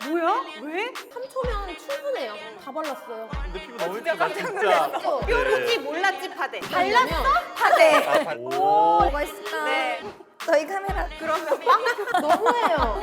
뭐야? 왜? 3초면 충분해요. 다 발랐어요. 근데 피부 너무 진짜 예쁘다 깜짝 진짜. 놀랐어. 뾰루지 몰랐지 파데. 발랐어? 파데. 오. 뭐가 있을까? 네. 저희 카메라. 그러면 빵. 너무해요.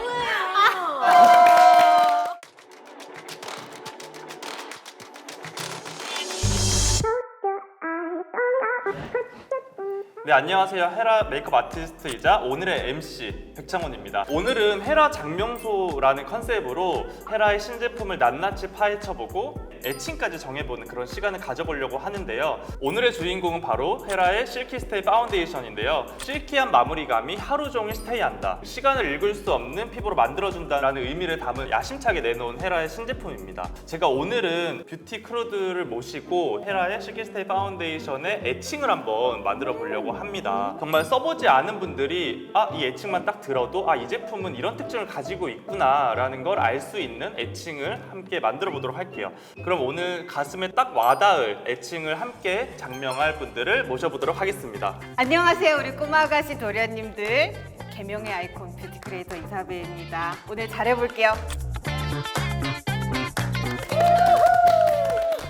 네, 안녕하세요. 헤라 메이크업 아티스트이자 오늘의 MC 백창원입니다. 오늘은 헤라 장명소라는 컨셉으로 헤라의 신제품을 낱낱이 파헤쳐보고 애칭까지 정해보는 그런 시간을 가져보려고 하는데요. 오늘의 주인공은 바로 헤라의 실키 스테이 파운데이션인데요. 실키한 마무리감이 하루 종일 스테이한다. 시간을 읽을 수 없는 피부로 만들어준다라는 의미를 담은 야심차게 내놓은 헤라의 신제품입니다. 제가 오늘은 뷰티 크루들을 모시고 헤라의 실키 스테이 파운데이션의 애칭을 한번 만들어 보려고 합니다. 정말 써보지 않은 분들이 이 애칭만 딱 들어도 이 제품은 이런 특징을 가지고 있구나 라는 걸 알 수 있는 애칭을 함께 만들어 보도록 할게요. 그럼 오늘 가슴에 딱 와닿을 애칭을 함께 장명할 분들을 모셔보도록 하겠습니다. 안녕하세요, 우리 꼬마 아가씨 도련님들. 개명의 아이콘 뷰티 크리에이터 이사벨입니다. 오늘 잘해볼게요.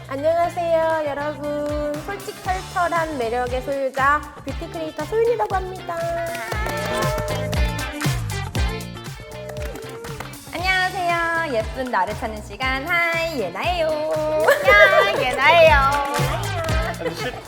안녕하세요, 여러분. 솔직털털한 매력의 소유자 뷰티 크리에이터 소윤이라고 합니다. 안녕하세요. 예쁜 나를 찾는 시간. 하이, 예나예요. 야, 예나예요.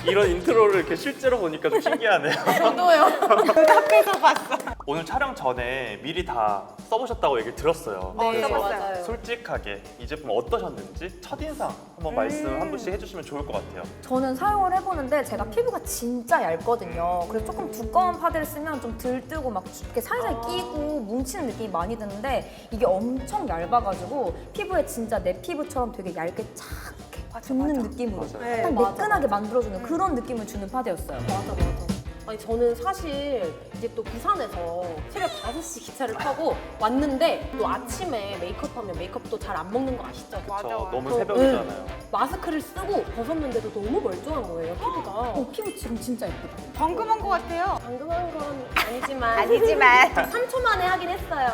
이런 인트로를 이렇게 실제로 보니까 좀 신기하네요. 저도요. 앞에서 봤어. 오늘 촬영 전에 미리 다 써보셨다고 얘기 들었어요. 네, 그래서 써봤어요. 솔직하게 이 제품 어떠셨는지 첫인상 한번 말씀 한 분씩 해주시면 좋을 것 같아요. 저는 사용을 해보는데 제가 피부가 진짜 얇거든요. 그래서 조금 두꺼운 파데를 쓰면 좀 들뜨고 막 이렇게 살살 끼고 뭉치는 느낌이 많이 드는데 이게 엄청 얇아가지고 피부에 진짜 내 피부처럼 되게 얇게 착 붙는 느낌으로 맞아요. 네, 딱 맞아, 매끈하게 만들어주는 그런 느낌을 주는 파데였어요. 맞아. 아니 저는 사실 이제 또 부산에서 새벽 5시 기차를 타고 왔는데 또 아침에 메이크업하면 메이크업도 잘 안 먹는 거 아시죠? 맞아. 너무 저- 새벽이잖아요. 마스크를 쓰고 벗었는데도 너무 멀쩡한 거예요, 피부가. 피부 지금 진짜 예쁘다. 방금 한 것 같아요. 방금 한 건 아니지만 아니지만. 3초 만에 하긴 했어요.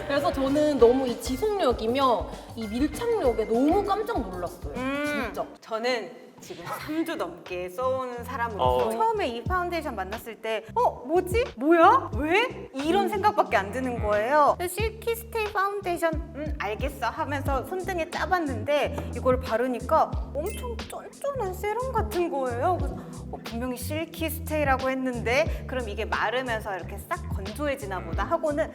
그래서 저는 너무 이 지속력이며 이 밀착력에 너무 깜짝 놀랐어요. 진짜. 저는 지금 3주 넘게 써온 사람으로서 어. 처음에 이 파운데이션 만났을 때 뭐지? 뭐야? 왜? 이런 생각밖에 안 드는 거예요. 그래서 실키 스테이 파운데이션 알겠어 하면서 손등에 짜봤는데 이걸 바르니까 엄청 쫀쫀한 세럼 같은 거예요. 그래서 분명히 실키 스테이라고 했는데 그럼 이게 마르면서 이렇게 싹 건조해지나 보다 하고는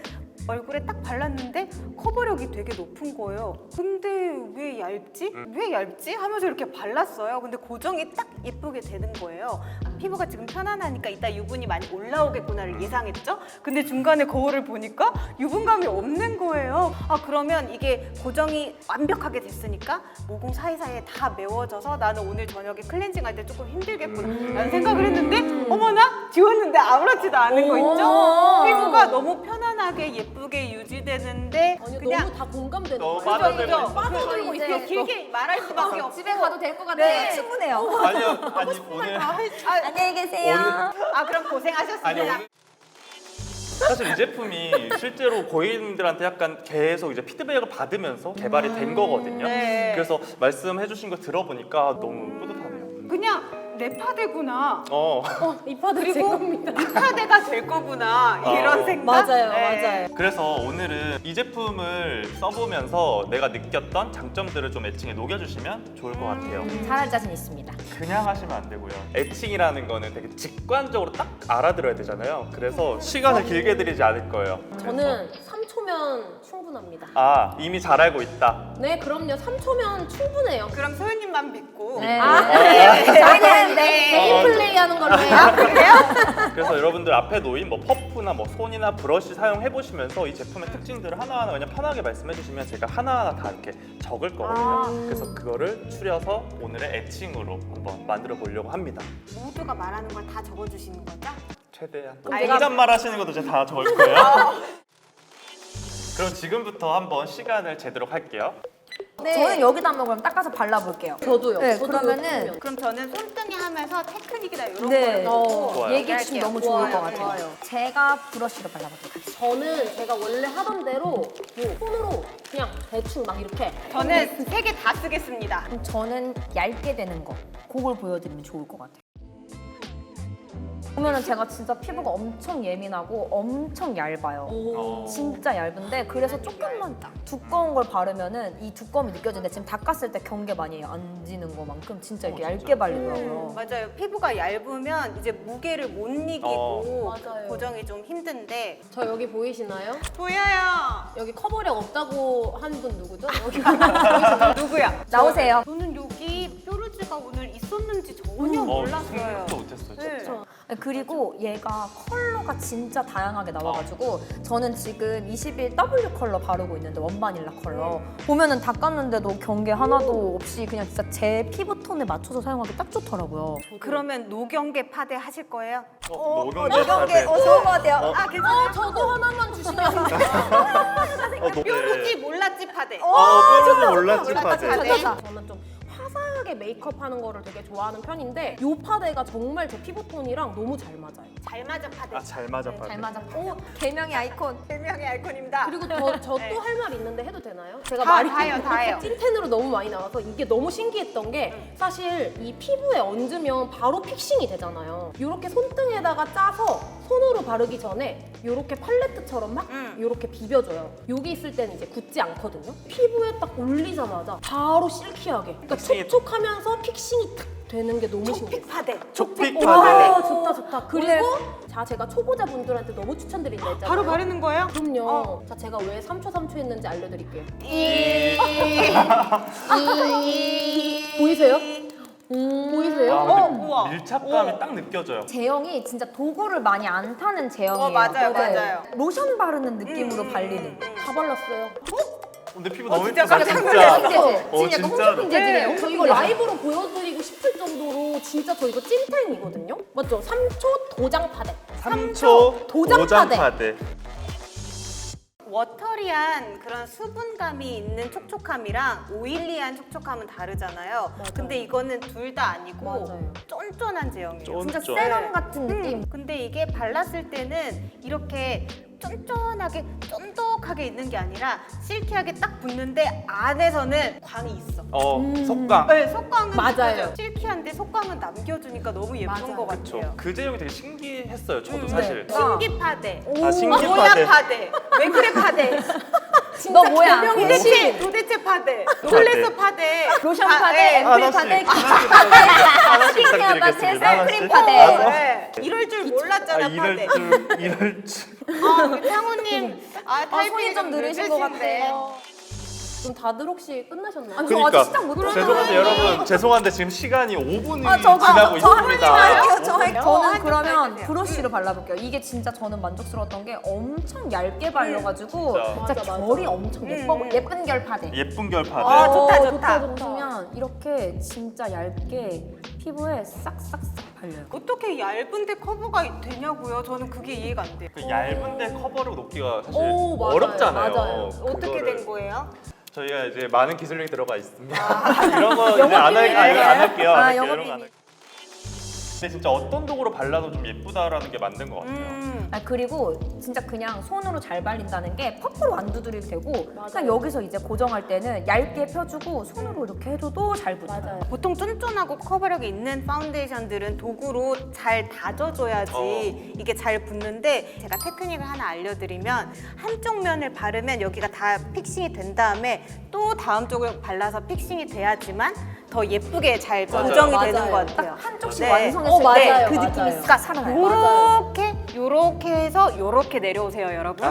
얼굴에 딱 발랐는데 커버력이 되게 높은 거예요. 근데 왜 얇지? 왜 얇지? 하면서 이렇게 발랐어요. 근데 고정이 딱 예쁘게 되는 거예요. 피부가 지금 편안하니까 이따 유분이 많이 올라오겠구나를 예상했죠? 근데 중간에 거울을 보니까 유분감이 없는 거예요. 그러면 이게 고정이 완벽하게 됐으니까 모공 사이사이에 다 메워져서 나는 오늘 저녁에 클렌징 할 때 조금 힘들겠구나 라는 생각을 했는데 어머나! 지웠는데 아무렇지도 않은 거 있죠? 피부가 너무 편안하게 예쁘게 유지되는데 아니 그냥 너무 다 공감되는 너무 거예요. 빠져들고 그죠? 있어. 빠져들고 이제 있어요. 길게 말할 수밖에 없고 집에 가도 될 것 같아요. 네. 충분해요. 아니요, 오늘 안녕히 계세요. 그럼 고생하셨습니다. 아니 오늘 사실 이 제품이 실제로 고객님들한테 약간 계속 이제 피드백을 받으면서 개발이 된 거거든요. 네. 그래서 말씀해주신 거 들어보니까 너무 뿌듯하네요. 그냥 내 파데구나. 이 파드 제 그리고 겁니다. 이 파데가 될 거구나. 이런 생각. 맞아요. 그래서 오늘은 이 제품을 써보면서 내가 느꼈던 장점들을 좀 애칭에 녹여주시면 좋을 것 같아요. 잘할 자신 있습니다. 그냥 하시면 안 되고요. 애칭이라는 거는 되게 직관적으로 딱 알아들어야 되잖아요. 그래서 시간을 길게 들이지 않을 거예요. 저는 3초면 충분합니다. 이미 잘 알고 있다. 네, 그럼요. 3초면 충분해요. 그럼 소연님만 믿고. 네. 저희는 네. 개인 플레이 하는 걸로 해요. 그래서 여러분들 앞에 놓인 퍼프나 손이나 브러쉬 사용해 보시면서 이 제품의 특징들을 하나하나 그냥 편하게 말씀해 주시면 제가 하나하나 다 이렇게 적을 거거든요. 그래서 그거를 추려서 오늘의 애칭으로 한번 만들어 보려고 합니다. 모두가 말하는 걸 다 적어주시는 거죠? 최대한 알겠습니다. 혼잣말 하시는 것도 제가 다 적을 거예요. 그럼 지금부터 한번 시간을 제도록 할게요. 네. 저는 여기다 한번 그럼 닦아서 발라볼게요. 저도요. 네, 저도 그러면은 이거 그럼 저는 손등에 하면서 테크닉이다 이런 네. 거를 보고 좋아요. 얘기해 주시면 너무 좋을 좋아요, 것 같아요. 좋아요. 제가 브러쉬로 발라볼게요. 저는 제가 원래 하던 대로 요 손으로 그냥 대충 막 이렇게. 저는 3개 다 쓰겠습니다. 그럼 저는 얇게 되는 거 그걸 보여드리면 좋을 것 같아요. 보면은 제가 진짜 피부가 엄청 예민하고 엄청 얇아요. 오. 진짜 얇은데 그래서 조금만 두꺼운 걸 바르면은 이 두꺼움이 느껴지는데 지금 닦았을 때 경계 많이 안 지는 것만큼 진짜 이렇게 얇게 발리더라고요. 맞아요. 피부가 얇으면 이제 무게를 못 이기고 맞아요. 고정이 좀 힘든데 저 여기 보이시나요? 보여요. 여기 커버력 없다고 한 분 누구죠? 여기 누구야? 나오세요. 저는 여기 뾰루지가 오늘 있었는지 전혀 몰랐어요. 생각도 못했어요. 네. 진짜. 그리고 얘가 컬러가 진짜 다양하게 나와가지고 저는 지금 21 W 컬러 바르고 있는데 원바닐라 컬러 보면은 닦았는데도 경계 하나도 없이 그냥 진짜 제 피부톤에 맞춰서 사용하기 딱 좋더라고요. 그러면 노경계 파데 하실 거예요? 노경계 어서 오세요. 아 괜찮아요. 저도 하나만 주시면 뾰루지 몰랐지 파데. 뾰루지 몰랐지 파데. 저는 좀 화사하게 메이크업 하는 거를 되게 좋아하는 편인데 이 파데가 정말 제 피부톤이랑 너무 잘 맞아요. 잘 맞아 파데. 잘 맞아 파데. 잘 맞아. 오, 개명의 아이콘. 별명의 아이콘입니다. 그리고 저 또 할 말 있는데 해도 되나요? 제가 다, 말이 다 해요. 찐텐으로 너무 많이 나와서 이게 너무 신기했던 게 사실 이 피부에 얹으면 바로 픽싱이 되잖아요. 이렇게 손등에다가 짜서 손으로 바르기 전에 이렇게 팔레트처럼 막 이렇게 비벼줘요. 여기 있을 때는 이제 굳지 않거든요. 피부에 딱 올리자마자 바로 실키하게. 그러니까 촉촉하면서 픽싱이 탁 되는 게 너무 신기해요. 파데. 촉픽 와, 파데. 좋다 좋다. 그리고 자 제가 초보자분들한테 너무 추천드린다 했잖아요. 바로 바르는 거예요? 그럼요. 자 제가 왜 3초 했는지 알려드릴게요. 보이세요? 보이세요? 아, 우와. 근데 밀착감이 딱 느껴져요. 제형이 진짜 도구를 많이 안 타는 제형이에요. 맞아요, 네. 맞아요. 로션 바르는 느낌으로 발리는. 다 발랐어요. 근데 피부 너무 진짜 예쁘다 깜짝 진짜. 핑계지. 어, 지금 약간 진짜로. 홍조핑계지네요. 저 이거 라이브로 보여드리고 싶을 정도로 진짜 저 이거 찐텐이거든요. 맞죠? 3초 도장 파데. 3초 도장 파데. 파데. 워터리한 그런 수분감이 있는 촉촉함이랑 오일리한 촉촉함은 다르잖아요. 근데 이거는 둘 다 아니고 맞아요. 쫀쫀한 제형이에요. 진짜 쫀쫀. 세럼 같은 느낌. 근데 이게 발랐을 때는 이렇게 쫀쫀하게 쫀득하게 있는 게 아니라 실키하게 딱 붙는데 안에서는 광이 있어. 속광. 네, 속광은 맞아요. 느껴져요. 실키한데 속광은 남겨주니까 너무 예쁜 맞아요. 것 그쵸. 같아요. 그 제형이 되게 신기했어요. 저도 네. 사실. 신기파데. 아, 신기파데. 뭐야 파데. 왜 그래 파데. 너 뭐야? 개명의 도대체 파데. 놀랬어 파데. 로션 아, 파데, 네. 앰플 파데, 하나씩 스킨케어 부탁드리겠습니다. 파데, 선크림 파데. 네. 이럴 줄 몰랐잖아 파데. 이럴 줄. 우리 창호님 손이 좀 느리신 것 같아요. 그럼 다들 혹시 끝나셨나요? 아니, 저 아직 시작 못 그러니까 죄송한데 여러분 죄송한데 지금 시간이 5분이 저 지나고 있습니다. 저는 한쪽 그러면 해주세요. 브러쉬로 발라볼게요. 이게 진짜 저는 만족스러웠던 게 엄청 얇게 발려가지고 진짜. 진짜 맞아, 결이 엄청 예쁜 결 파데. 예쁜 결 파데. 아, 좋다, 좋다. 보시면 이렇게 진짜 얇게 피부에 싹싹싹 발려요. 어떻게 얇은데 커버가 되냐고요? 저는 그게 이해가 안 돼요. 그 얇은데 커버를 놓기가 사실 오, 맞아요. 어렵잖아요. 맞아요. 어떻게 그거를. 된 거예요? 저희가 이제 많은 기술력이 들어가 있습니다. 이런 거 이제 안 할게요. 안 할게요. 영어 이런 거안 할게요. 근데 진짜 어떤 도구로 발라도 좀 예쁘다라는 게 맞는 것 같아요. 그리고 진짜 그냥 손으로 잘 발린다는 게 퍼프로 안 두드려도 되고 그냥 여기서 이제 고정할 때는 얇게 펴주고 손으로 이렇게 해줘도 잘 붙어요. 맞아요. 보통 쫀쫀하고 커버력이 있는 파운데이션들은 도구로 잘 다져줘야지 이게 잘 붙는데 제가 테크닉을 하나 알려드리면 한쪽 면을 바르면 여기가 다 픽싱이 된 다음에 또 다음 쪽을 발라서 픽싱이 돼야지만 더 예쁘게 잘 맞아요. 고정이 맞아요. 되는 것 같아요. 한쪽씩 네. 완성했을 맞아요, 때 그 맞아요. 느낌이 싹 살아나요. 요렇게 해서 요렇게 내려오세요, 여러분.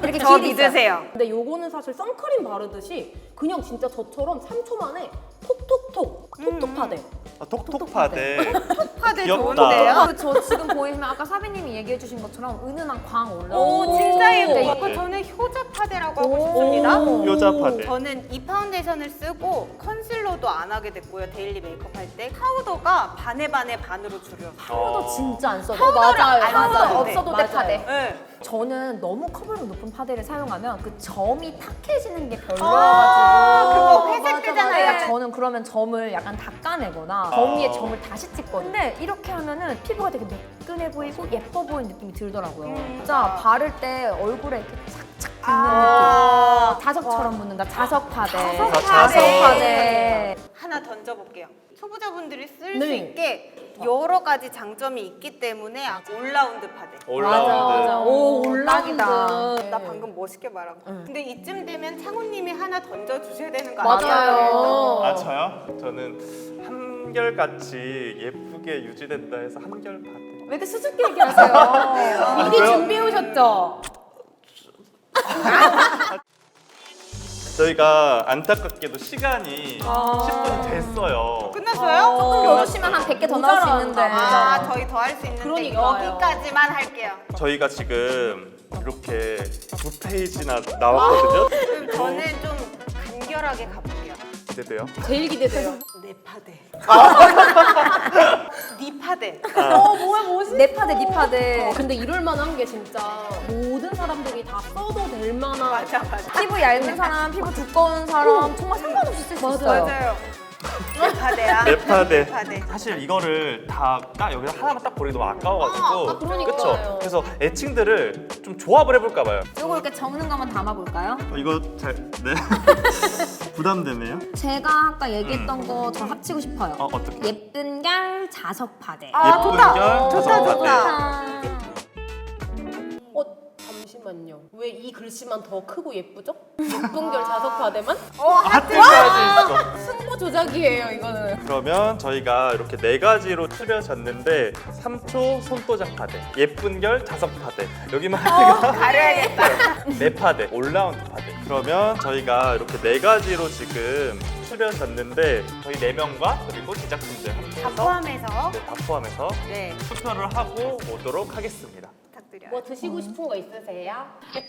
이렇게 저 길이 있어요. 믿으세요. 근데 요거는 사실 선크림 바르듯이 그냥 진짜 저처럼 3초 만에 톡톡톡 파데. 톡톡 파데. 파데 귀엽다. 좋은데요? 저 지금 보이시면 아까 사비님이 얘기해주신 것처럼 은은한 광 올라오고 오, 진짜 예뻐. 네. 아까 저는 효자 파데라고 하고 싶습니다. 효자 파데. 저는 이 파운데이션을 쓰고 컨실러도 안 하게 됐고요. 데일리 메이크업 할 때 파우더가 반에 반으로 줄였어요. 파우더 진짜 안 써도 맞아요. 안 파우더 써도 돼. 없어도 돼 맞아요. 파데. 네. 저는 너무 커버력 높은 파데를 사용하면 그 점이 탁해지는 게 그거 별로여가지고 회색 뜨잖아요. 네, 저는 그러면 점을 약간 닦아내거나 점 위에 점을 다시 찍거든요. 근데 이렇게 하면은 피부가 되게 매끈해 보이고 예뻐 보이는 느낌이 들더라고요. 진짜 바를 때 얼굴에 이렇게 착착 붙는 느낌. 다섯 손바닥처럼 묻는다. 자석파데. 자석파데. 하나 던져볼게요. 초보자분들이 쓸 수 네. 있게 여러 가지 장점이 있기 때문에 올라운드 파데. 올라운드. 오, 딱이다. 올라운드. 나 방금 멋있게 말한 거. 근데 이쯤 되면 창훈님이 하나 던져주셔야 되는 거 맞아요. 아 저요? 저는 한결같이 예쁘게 유지된다 해서 한결 파데. 왜 이렇게 수줍게 얘기하세요? 미리 왜요? 준비해 오셨죠? 저희가 안타깝게도 시간이 10분이 됐어요. 끝났어요? 조금 더 주시면 한 100개 더 나올 수 있는데. 아, 저희 더 할 수 있는데 그러니까요. 여기까지만 할게요. 저희가 지금 이렇게 2페이지나 나왔거든요. 그럼 저는 좀 간결하게 가볼게요. 기대돼요. 제일 기대돼요. 내 파데. 니 파데. 뭐야 멋있어. 내파데, 니파데. 근데 이럴 만한 게 진짜 모든 사람들이 다 써도 될 만한 맞아 맞아. 피부 얇은 사람, 피부 두꺼운 사람 정말 상관없이 쓸 수 있어요. 맞아요. 내 파데야. 내 파데. 내 파데. 사실 이거를 다 딱 여기서 하나만 딱 버리기 너무 아까워가지고. 그러니까요. 그쵸? 그래서 애칭들을 좀 조합을 해볼까 봐요. 요거 이렇게 적는 거 한번 담아볼까요? 이거 잘 네. 부담되네요. 제가 아까 얘기했던 거 저 합치고 싶어요. 어떻게? 예쁜 결 자석파데. 아 예쁜 좋다. 결 좋다 자석파데. 좋다. 잠시만요. 왜 이 글씨만 더 크고 예쁘죠? 예쁜 결 자석파대만? 하트까지 있어. 승부 조작이에요 이거는. 그러면 저희가 이렇게 4가지로 추려졌는데 3초 손도작 파데, 예쁜 결 자석 파데, 여기만 하트가 가려야겠다. 네 파데, 올라운드 파데. 그러면 저희가 이렇게 4가지로 지금 추려졌는데 저희 4명과 그리고 제작진들 다 함께해서 포함해서 네, 다 포함해서 네 투표를 하고 오도록 하겠습니다. 부탁드려요. 뭐 드시고 싶은 거 있으세요?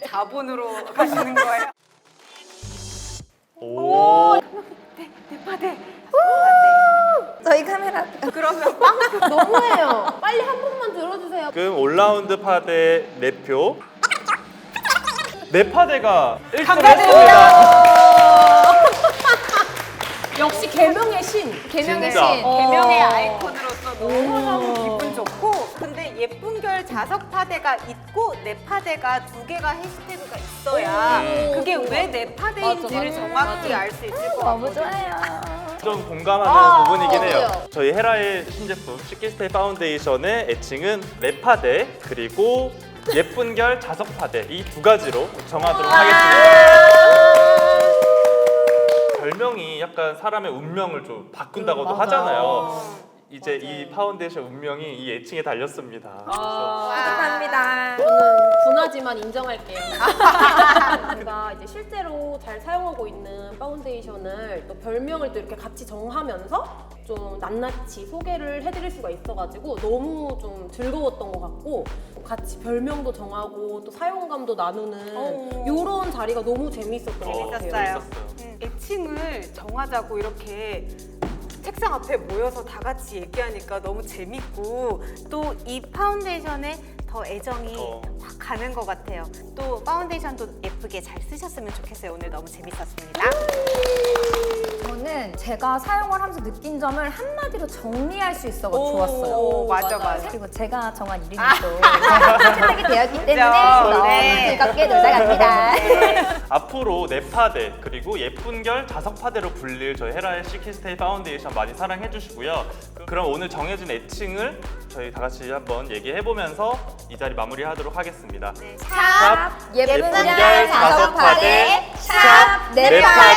자본으로 가시는 거예요? 오. 내 파데. 저희 카메라. 그러면 빵. 너무해요. 빨리 한 번만 들어주세요. 지금 올라운드 파데 4표. 네 파데가 1등 했습니다. 역시 개명의 신. 개명의 진짜. 신. 개명의 아이콘으로서 너무너무 기분 좋고 근데 예쁜 결 자석 파데가 있고 내 파데가 2개가 해시태그가 있어야 그게 왜 내 파데인지를 맞아, 정확히 맞아. 알 수 있을 것 너무 같거든요. 좋아요. 좀 공감하는 부분이긴 해요. 저도요. 저희 헤라의 신제품 시키스테이 파운데이션의 애칭은 랩파데 그리고 예쁜 결 자석 파데 이 2가지로 정하도록 하겠습니다. 별명이 약간 사람의 운명을 좀 바꾼다고도 맞아요. 하잖아요. 이제 맞아요. 이 파운데이션 운명이 이 애칭에 달렸습니다. 감사합니다. 저는 분하지만 인정할게요. 제가 이제 실제로 잘 사용하고 있는 파운데이션을 또 별명을 또 이렇게 같이 정하면서 좀 낱낱이 소개를 해드릴 수가 있어가지고 너무 좀 즐거웠던 것 같고 같이 별명도 정하고 또 사용감도 나누는 이런 자리가 너무 재밌었던 것 같아요. 재밌었어요. 재밌었어요. 애칭을 정하자고 이렇게 책상 앞에 모여서 다 같이 얘기하니까 너무 재밌고 또 이 파운데이션에 더 애정이 확 가는 것 같아요. 또 파운데이션도 예쁘게 잘 쓰셨으면 좋겠어요. 오늘 너무 재밌었습니다. 저는 제가 사용을 하면서 느낀 점을 한마디로 정리할 수 있어서 오, 좋았어요. 맞아 맞아요. 맞아. 그리고 제가 정한 이름이 또 생각이 되었기 때문에 너무 네. 즐겁게 놀다 갑니다. 앞으로 네파데 그리고 예쁜 결 자석 파데로 불릴 저희 헤라의 시키스테이 파운데이션 많이 사랑해 주시고요. 그럼 오늘 정해진 애칭을 저희 다 같이 한번 얘기해 보면서 이 자리 마무리하도록 하겠습니다. 네. 샵 예쁜 예쁜 결 결 자석 자석 파데 파데 샵 샵 내 내 파데.